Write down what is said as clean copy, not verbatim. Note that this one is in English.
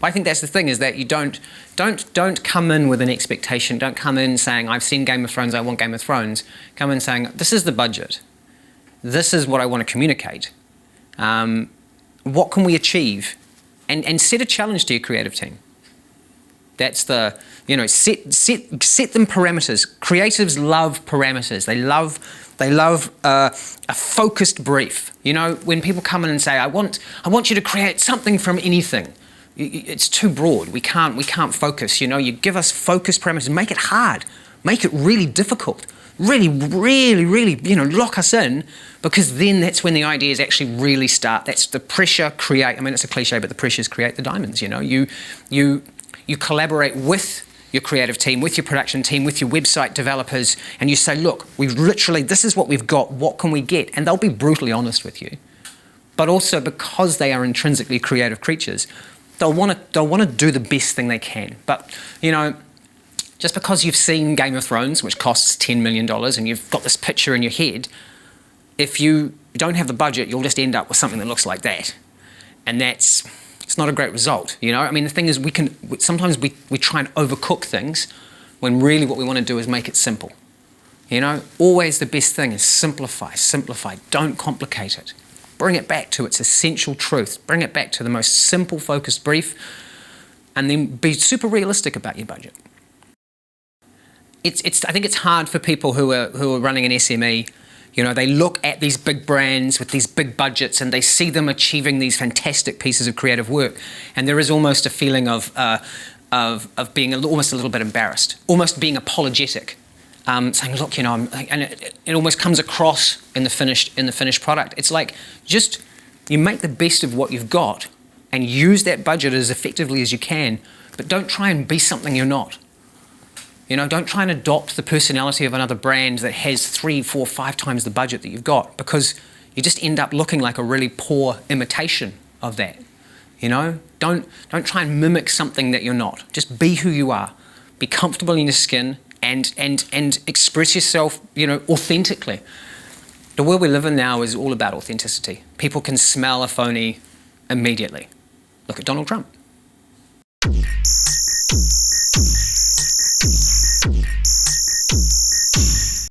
I think that's the thing, is that you don't come in with an expectation. Don't come in saying, I've seen Game of Thrones, I want Game of Thrones. Come in saying, this is the budget. This is what I want to communicate. What can we achieve? And set a challenge to your creative team. That's the, set them parameters. Creatives love parameters. They love a focused brief. When people come in and say, I want you to create something from anything. It's too broad. We can't focus. You give us focused parameters. Make it hard. Make it really difficult. Really, really, really, lock us in, because then that's when the ideas actually really start. That's the pressure create. I mean, it's a cliche, but the pressures create the diamonds. You collaborate with your creative team, with your production team, with your website developers, and you say, look, this is what we've got. What can we get? And they'll be brutally honest with you. But also, because they are intrinsically creative creatures, they'll want to do the best thing they can. But just because you've seen Game of Thrones, which costs $10 million, and you've got this picture in your head, if you don't have the budget, you'll just end up with something that looks like that, and it's not a great result. I mean, the thing is, sometimes we try and overcook things, when really what we want to do is make it simple. Always the best thing is simplify. Don't complicate it. Bring it back to its essential truth. Bring it back to the most simple, focused brief, and then be super realistic about your budget. I think it's hard for people who are running an SME. They look at these big brands with these big budgets, and they see them achieving these fantastic pieces of creative work, and there is almost a feeling of being almost a little bit embarrassed, almost being apologetic. Saying, look, and it almost comes across in the finished product. It's like, just, you make the best of what you've got and use that budget as effectively as you can, but don't try and be something you're not. Don't try and adopt the personality of another brand that has 3, 4, 5 times the budget that you've got, because you just end up looking like a really poor imitation of that. Don't try and mimic something that you're not. Just be who you are. Be comfortable in your skin. And express yourself, authentically. The world we live in now is all about authenticity. People can smell a phony immediately. Look at Donald Trump.